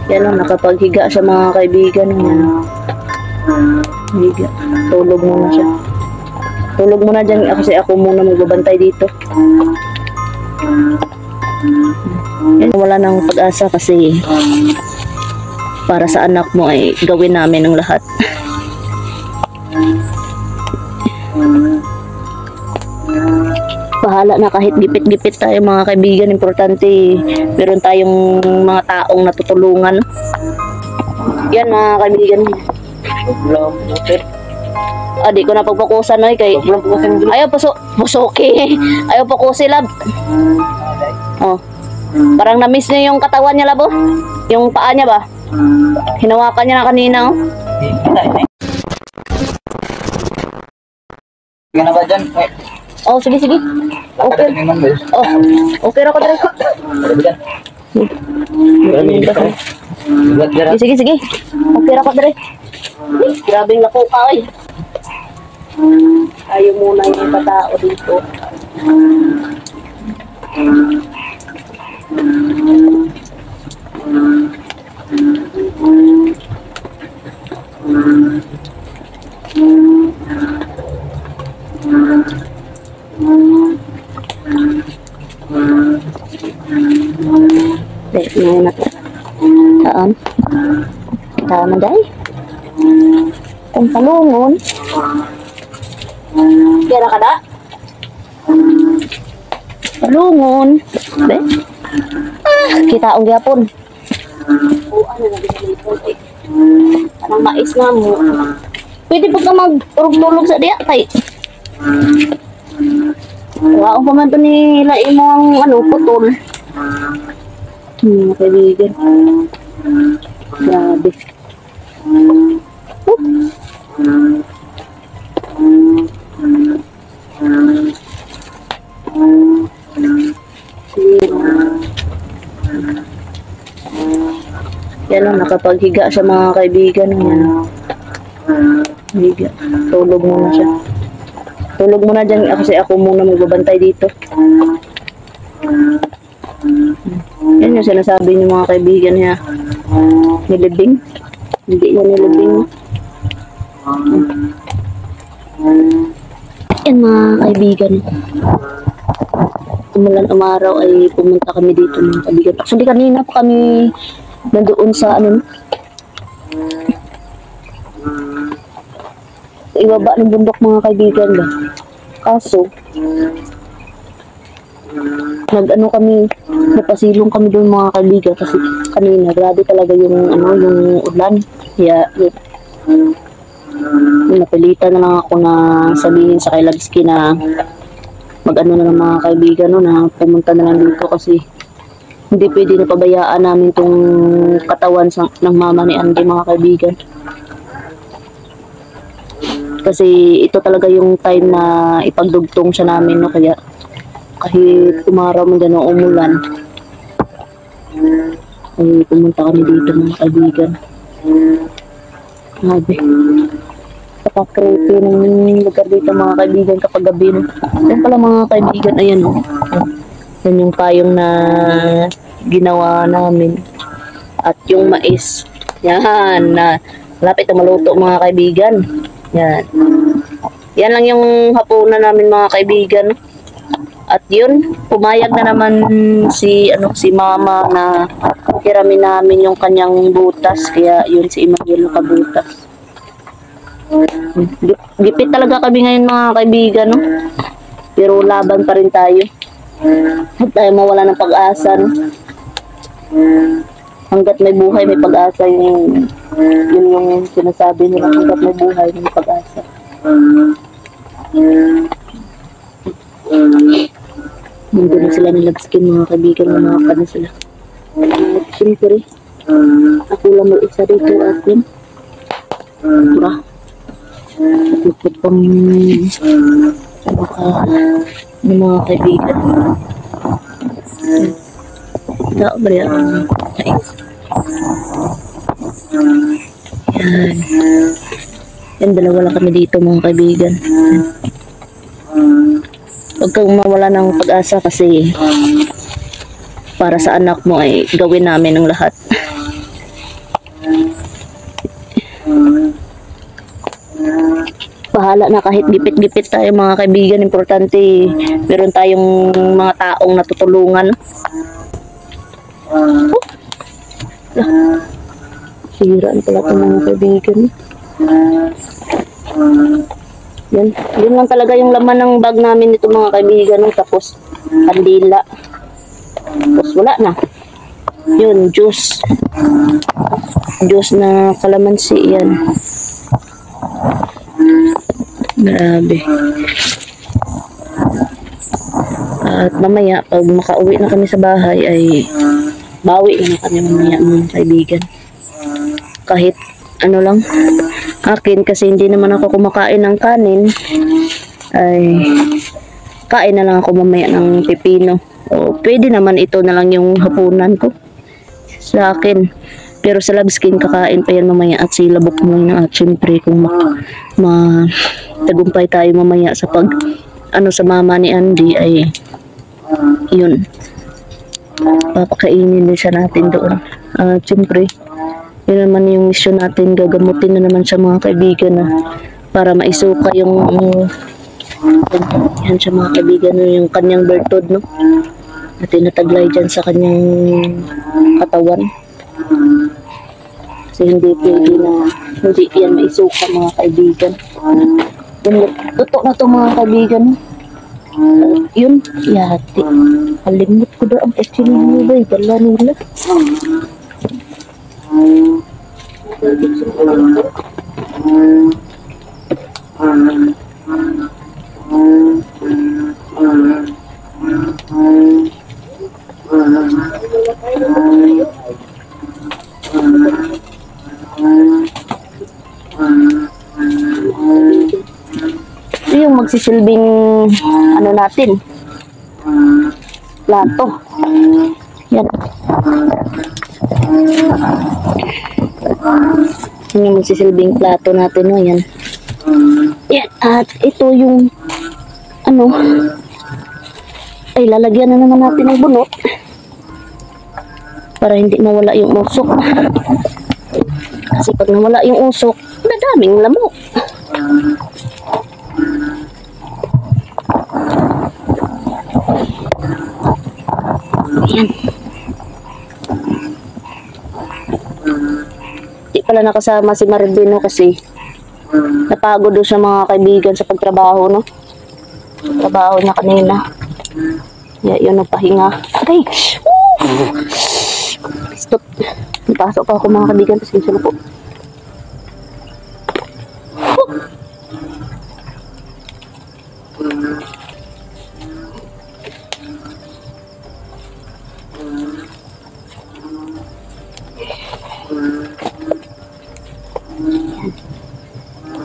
Yan lang, nakapaghiga siya mga kaibigan. Yan. Higa. Tulog muna siya. Tulog muna dyan kasi ako muna magbabantay dito. Yan, wala nang pag-asa kasi para sa anak mo ay gawin namin ang lahat. Bahala na kahit gipit-gipit tayo mga kaibigan. Importante meron tayong mga taong natutulungan. Yan mga kaibigan. Di ko na pagpakusan no, kay ayaw pusuki. Ayaw pakusi lab. Oh. Parang na-miss niya yung katawan niya labo. Yung paa niya ba? Hinawakan niya na kanina oh. Gana ba dyan? Oh, sige. Okay. Oh, okay ra ko dre. Sige. Okay ra ko dre. Grabing lako ka oy. Ayaw muna yung patao dito. Saan na day? Kung palungon. Kira ka da? Palungon. Be? Kita ang gyapon. Ano na dito eh. Anong mais nga mo. Pwede po ka magturog-tulog sa diya kay. Wala pa man to ni laim mo ang putol. Kaibigan. Grabe. Yan lang, nakapaghiga siya mga kaibigan. Yan. Higa. Tulog muna siya. Tulog muna dyan kasi ako muna magbabantay dito. Yan yung sinasabi niyo mga kaibigan niya. Nilibing. Hindi yan nilibing. Yan mga kaibigan. Umulan umaraw ay pumunta kami dito mga kaibigan. Actually kanina pa kami nandoon sa sa ibaba ng bundok mga kaibigan ba. Kaso kami, napasilong kami doon mga kaibigan kasi kanina grabe talaga yung yung ulan. Kaya napilitan na lang ako na sabihin sa kay Labski na na ng mga kaibigan na pumunta na lang dito kasi hindi pwede na pabayaan namin tong katawan ng mama ni Andy mga kaibigan. Kasi ito talaga yung time na ipagdugtong siya namin kaya kahit umaraw man dyan o umulan ay pumunta kami dito mga kaibigan. Grabe. Napaka-creepy ng lugar dito mga kaibigan kapag gabi. Yan pala mga kaibigan, ayan o. Yan yung payong na ginawa namin. At yung mais. Yan. Lapit na maluto mga kaibigan. Yan. Yan lang yung hapunan namin mga kaibigan. At yun, pumayag na naman si mama na hiramin namin yung kanyang butas. Kaya yun si Emmanuel nakabutas. Gipit talaga kami ngayon mga kaibigan. Pero laban pa rin tayo. Huwag tayo mawala ng pag-asa. Hanggat may buhay, may pag-asa. Yun yung sinasabi nila. Hanggat may buhay, may pag-asa. Nandun na sila nilabskin mga kaibigan. Mga na sila. Siyempre, ako lang mag-isa dito atin. Diba? Lupit pang ng mga kaibigan. Tao ba yan? Yan. Yan, dalawa lang kami dito mga kaibigan. Huwag kang mawala ng pag-asa kasi para sa anak mo ay gawin namin ang lahat. bahala na kahit gipit-gipit tayo mga kaibigan. Importante, meron tayong mga taong natutulungan. Siraan pala ito mga kaibigan. Yan. Yun lang talaga yung laman ng bag namin nito mga kaibigan. Tapos, kandila. Tapos wala na. Yun, juice. Juice na kalamansi. Yan. Grabe. At mamaya, pag makauwi na kami sa bahay, ay bawi na kami mamaya mga kaibigan. Kahit ano lang, akin kasi hindi naman ako kumakain ng kanin, ay kain na lang ako mamaya ng pipino. O pwede naman ito na lang yung hapunan ko sa akin. Pero sa Labskin kakain pa yan mamaya at si Labok muna. At syempre kung tagumpay tayo mamaya sa pag ano sa mama ni Andy ay yun, papakainin din siya natin doon. At syempre yun naman yung mission natin, gagamutin na naman siya mga kaibigan na para maisuka yung yan siya mga kaibigan, yung kanyang bertod, no? At tinataglay dyan sa kanyang katawan. Kasi hindi pwede na hindi yan maisuka mga kaibigan. Tutok na to mga kaibigan. Yun, yati. Kalimut ko doon ang actually nila, dala nila. Ito yung magsisilbing ano natin, plato. Yan. Yan yung magsisilbing plato natin, no? Yan. Yan. At ito yung ano, ay lalagyan na naman natin ng bunot para hindi mawala yung usok. Kasi pag nawala yung usok, madaming lamok. Yan. Di pala nakasama si Maribino kasi napagod doon sa mga kaibigan sa pagtrabaho, no? Trabaho niya kanina. Yun ang pahinga. Aray! Stop. Napasok pa ako mga kaibigan. Pasensya na po.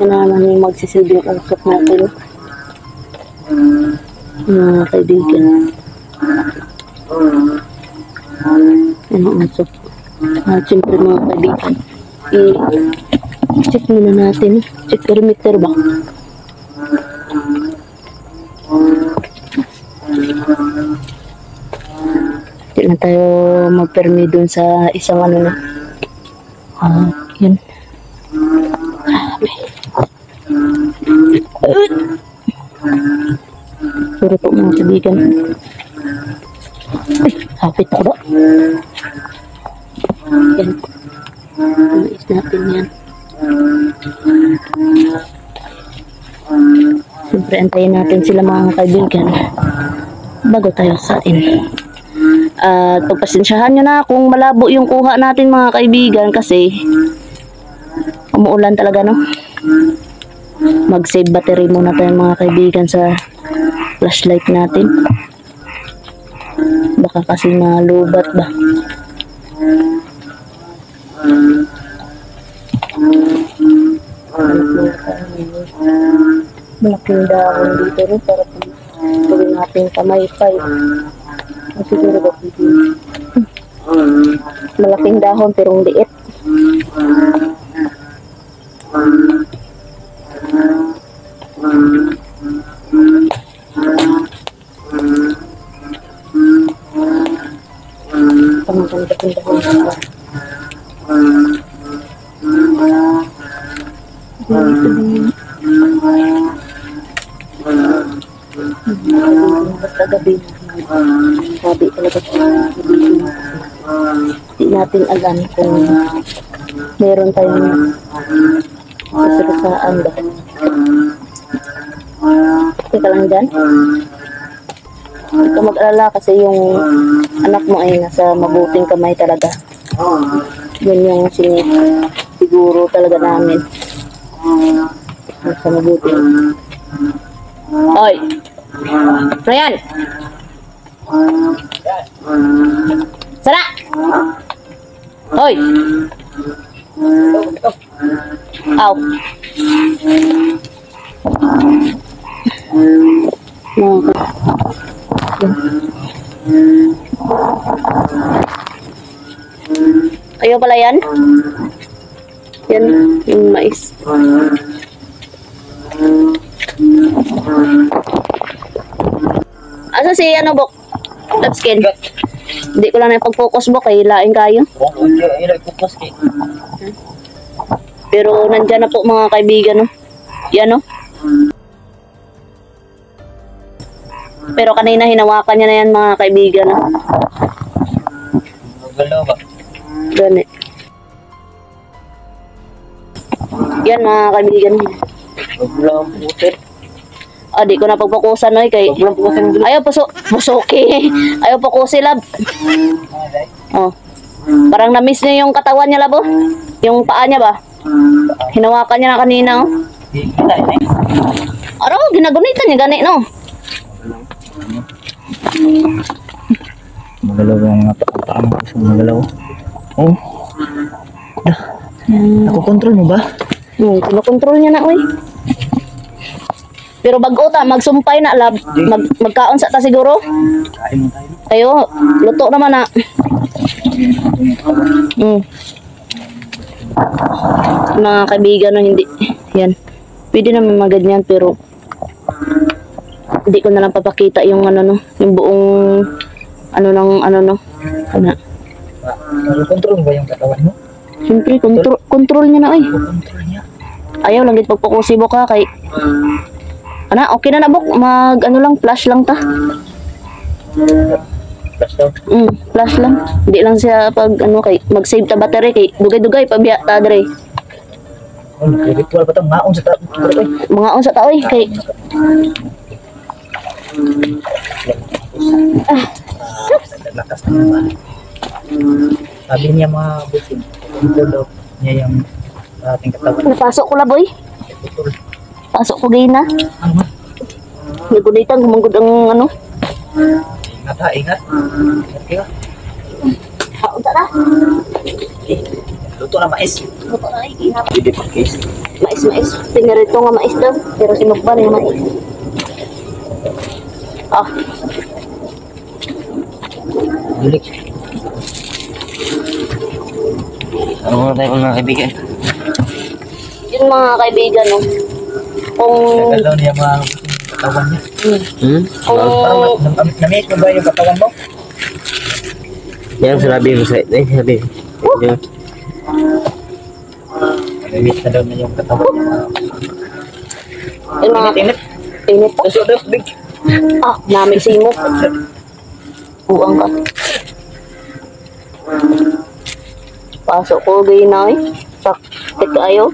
Yan naman yung magsisilbing usok natin. Mga kaibigan. Yan ang usok. At siyempre mga kaibigan, i-check muna natin. Check perimeter ba? Hindi na tayo mag-permi dun sa isang ano na. Yun. Sorry po mga kaibigan. Ay, hapit na ba? Yan. Nais natin yan. Siyempre antayin natin sila mga kaibigan bago tayo kain. At pagpasensyahan nyo na kung malabo yung kuha natin mga kaibigan kasi umuulan talaga, no? Mag-save battery muna tayo mga kaibigan sa flashlight natin. Baka kasi malubat ba. Malaking dahon dito rin para gawin natin kamay pay. Siguro ba dito? Malaking dahon pero liit. Pangaganda ng dahon. Dito din. Basta gabi. Sabi talaga siya. Hindi natin alam kung meron tayong kasirasaan ba. Teka lang dyan. Huwag ka mag-alala kasi yung anak mo ay nasa mabuting kamay talaga. Yun yung siguro talaga namin. Nasa mabuting. Oy! Ryan! Sara! Oy! Aw! Ayaw pala yan? Yan, yung mais. Asa si ano, Bok? Lapskin. Hindi ko lang na pag-focus, Bok, kay laing kayo. Pero nandyan na po mga kaibigan, no? Yan, no? Pero kanina hinawakan niya na yan mga kaibigan, no? Galaw ba? Gani. Yan mga kaibigan. Galaw ang putit. Ah, di ko na pagpakusan, no? Kay... Ayaw, pusuki. Ayaw pakusi, lab. Oh. Parang na-miss niya yung katawan niya, labo. Yung paa niya ba? Hinawakan niya na kanina, oh. Aro, ginagunitan niya, gani, no? Magalaw yung mga paan ko sa magalaw. Oh. Nakokontrol mo ba? Kinokontrol niya na, uy. Pero bago ta, magsumpay na, lab. Magkaon sa ta siguro. Kain mo tayo. Ayo, luto naman na. Mga kaibigan, no, hindi. Yan. Pwede naman maganyan, pero hindi ko na lang papakita yung ano, no. Yung buong no. Ano. Nakokontrol mo ba yung katawan mo? Siyempre, control niya na, ay. Control niya. Ayaw lang, pagpakusibo ka, kay... Ana, okay na na, Bok. Flash lang ta. Flash daw. Flash lang. Hindi lang siya pag, kay, mag-save ta battery, kay dugay-dugay, pabiya ta, dre. Ritual ba ito? Maong sa tao. Mga on sa tao, kay... Lakas na naman. Sabi niya mga busin. Control daw niya yung ating katawan. Napasok ko la, boy. Pasok ko gay na. Nagulitan, gumagod ang ano. Ingat ha, ingat. Okay ha. Unta na. Luto na mais. Luto na, ikinap. Hindi pa case. Mais. Pinarito nga mais daw. Pero sinukban yung mais. Ah. Bulik. Ano mga tayo mga kaibigan? Yun mga kaibigan, no. Kung... Nagalaw niya mga katawan niya. Kung... Namiit mo ba yung katawan mo? Yan sabi mo sa sabi. Yan. Namiit na daw niya yung katawan niya. Yung mga... Init. Init pa. Gusto daw, big. Ah, namising mo. Buang ka. Pasok ko gay na, eh. Sakit kayo.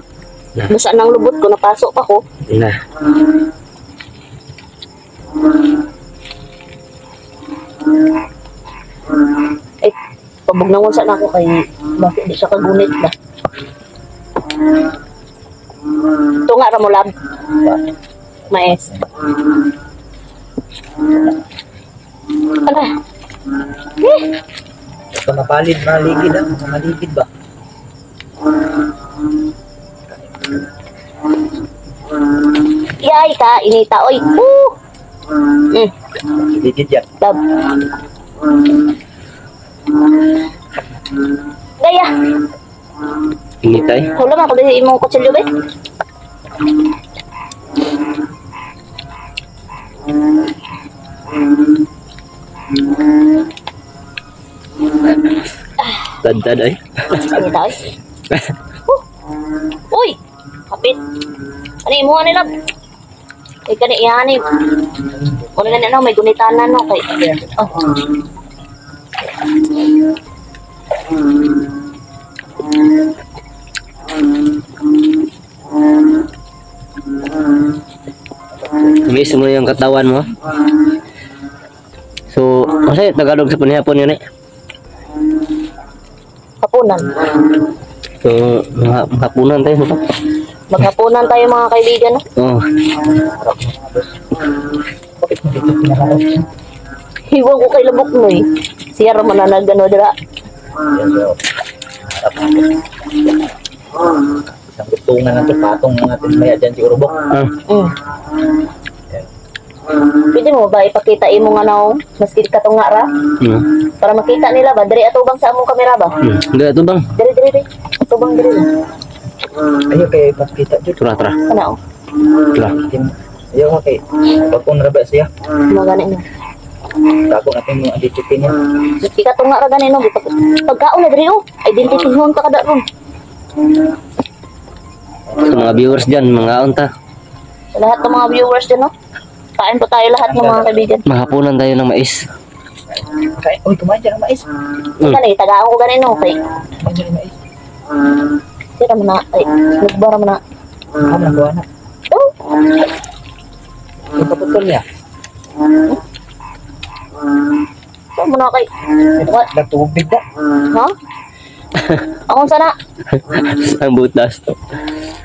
Basta nang lubot ko, napasok pa ko. Na. Eh, pabugnawan sa nako kay bakit di siya kagunit ba? Ito nga ra mo lab. Mais. Ala. Ito mapalid, maligid ha. Mga maligid ba? Yay ka, inita oy. Maligid yan. Lab. Gaya. Ingitay. Hula man ko din imong kutsilyo be. Tad ay. Inita oy. Uy, kapit. Ani mo nila. Kay kani ihani. Wala na ano, may gunitanan no kay. Oh. Miss mo yung katawan mo. So, kasi Tagalog sa panihapon yun eh. Hapunan. So, hapunan tayo ba? Maghapunan tayo mga kaibigan no. Oh, Bakit mo dito pinaharap? Hiwag ko kay labok no eh. Siya ra man na nagano dira. Yan bro. Harap natin. Isang gutungan ng patong natin maya dyan siguro bok. Mm. Pwede mo ba ipakita imo nga naw maski katong nga ra para makita nila ba diri atubang sa among kamera ba? Hindi ito bang? Diri. Atubang diri. Ayaw kayo ipakita dito. Tara, tara. Kana oh. Tara. Ayaw ka kay pagkong raba siya. Magani no. Kako natin yung identity niya. Maski katong nga ra gani no. Pagkaon na diri oh. Identity hon ka kada ron. Sa mga viewers dyan, mga unta. Sa lahat ng mga viewers din no. Kain po tayo lahat ng mga kaibigan. Mahapunan tayo ng mais. Kain. Uy, kumain dyan ng mais. Kani tagaan ko gani no kay. Kumain dyan ng mais. Sira man na ay nagbara man na. Ano ang gawa na? Oh. Yung kaputol niya. So mo na kay. What? Nagtubig na. Ha? Akong sana Ang butas.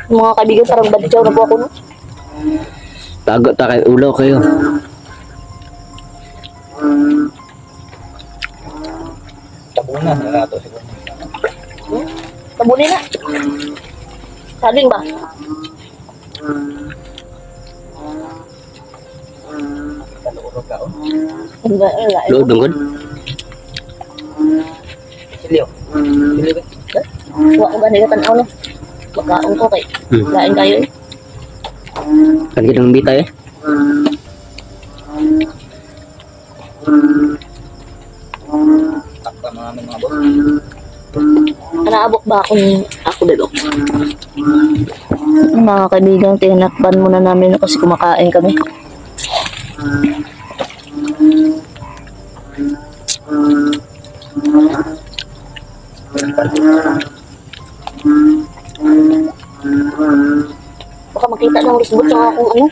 mga kaibigan sarang badyaw na po ako no. Tagot ta kay ulo kayo. Tabunan na nato siguro. Tabuli na. Saging ba? Kalurog ka. Wala. Luod dungkod. Silyo. Silyo ka. Wa ko gani tanaw no. Magkaon ko kay. Lain kayo eh. Kan kita membita eh. Takpa mga boss. Naabot ba akong ako belok? Mga kaibigan, tinakban muna namin kasi kumakain kami. Baka makita ng risbot sa akong ano.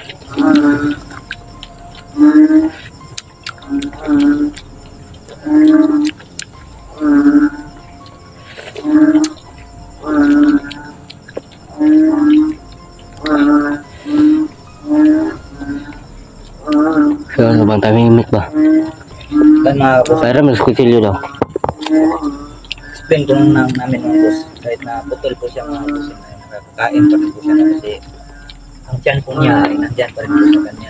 So, ano bang tamimik ba? Dan mga boss. Kaya mas kutsilyo daw. Explain ko lang namin mga boss. Kahit na putol po siya mga boss. Nakakain pa rin po siya na kasi ang tiyan po niya ay nandyan pa rin po sa kanya.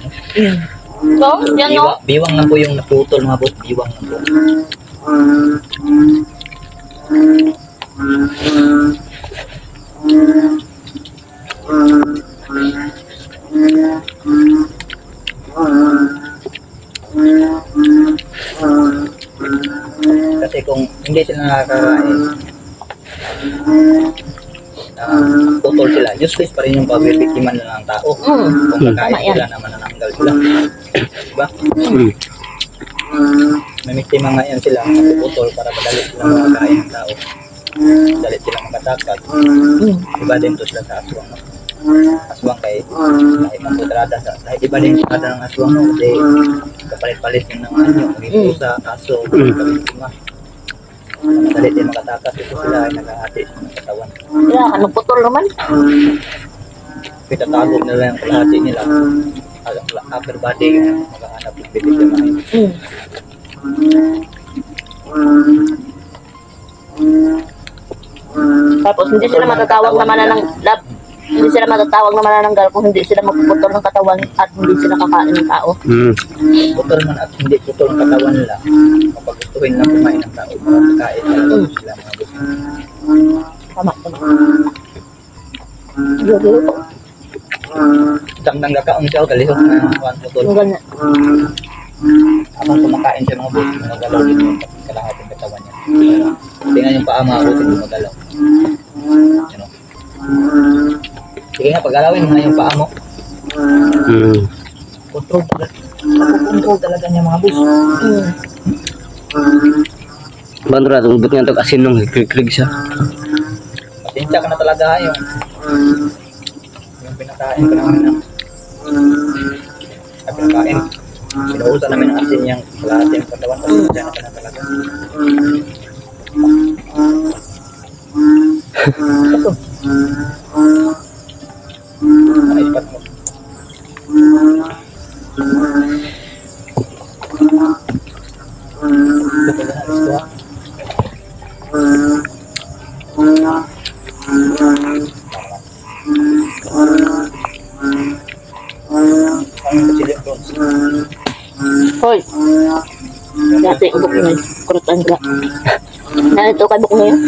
No? So, yan no? Biwang lang po yung naputol mga boss. Biwang lang po. Kasi kung hindi sila nakakain, putol sila. Useless pa rin yung pagbibiktiman nila ng tao. Kung kakain Tama yan. sila, naman nananggal sila. Diba? May biktima nga yan sila, putol para madali sila makakain ng tao. Madali sila makatakag. Iba din to sila sa aswang. No? Aswang kay putrada sa dahil iba din yung ng aswang no? Kasi kapalit-palit yung ng ano, maging pusa, aso, kabiktima. Madali din makatakas ito sila ay nag-ahati ng katawan. Kaya, ano putol naman? Pitatago nila yung kalahati nila. Upper body yung maghahanap ng bibigyan ng Tapos hindi sila matatawag na mananang lab. Hindi sila matatawag na manananggal kung hindi sila magpuputol ng katawan at hindi sila kakain ng tao. putol man at hindi putol ang katawan nila. Kapag gustuhin na kumain ng tao, makakain talaga sila mga gusto. Tama. Yo. Isang nanggakaong siya o kalisok na kuhan putol. Ang ganyan. Habang kumakain siya mga buti, gumagalaw din yung kalahating katawan niya. Tingnan yung paa mga buti, gumagalaw. You know? Sige nga, pag-alawin mo nga yung paa mo. Control talaga. Control talaga niya mga boss. Bandro na, tungkol nga ito kasi nung krig siya. Pasensya ka na talaga yung pinakain ko naman na pinakain. Pinuusan namin ang asin yung kalahati yung katawan. Pasensya na ka na talaga. Ito. Naispat mo. Ito na gusto ha. Hoy. Dati ubok na yun. Kurutan ka. Narito ka buk na yun.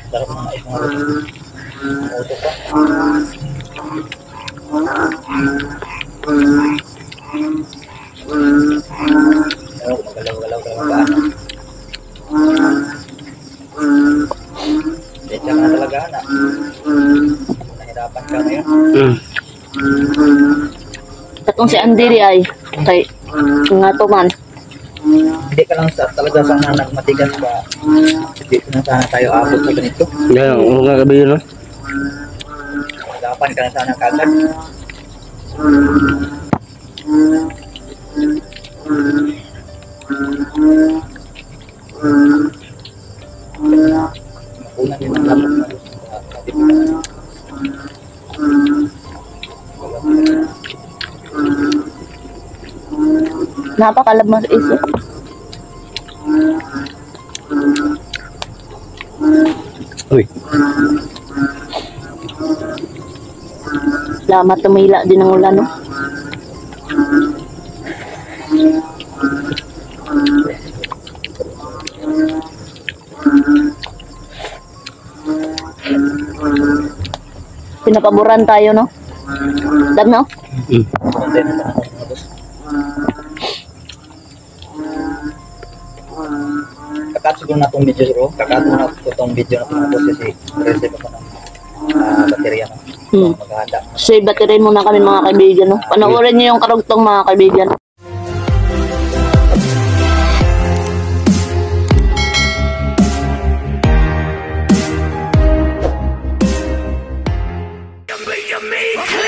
Sarap mga mais mga boss. Utok pa. Magalaw-galaw ka lang ba? Dito ka na talaga na. Nahirapan ka ngayon. Katong si Andiri ay. Kay nga to man. Hindi ka lang talaga sana nagmatigas pa. Hindi na sana tayo abot sa ganito. Yan, nga gabi yun, no? Nagapan ka na sana kagad. Makunan din ang labot na Napakalab mo sa iso. Uy. Salamat tumila din ang ulan, no? Pinapaboran tayo, no? Dam, no? Kakat siguro na itong video bro. Kakat mo na itong video na itong kasi receive ako ng baterya mo. Maghahanda. So, battery muna kami mga kaibigan, no? Panoorin niyo yung karugtong mga kaibigan. Yummy, yummy.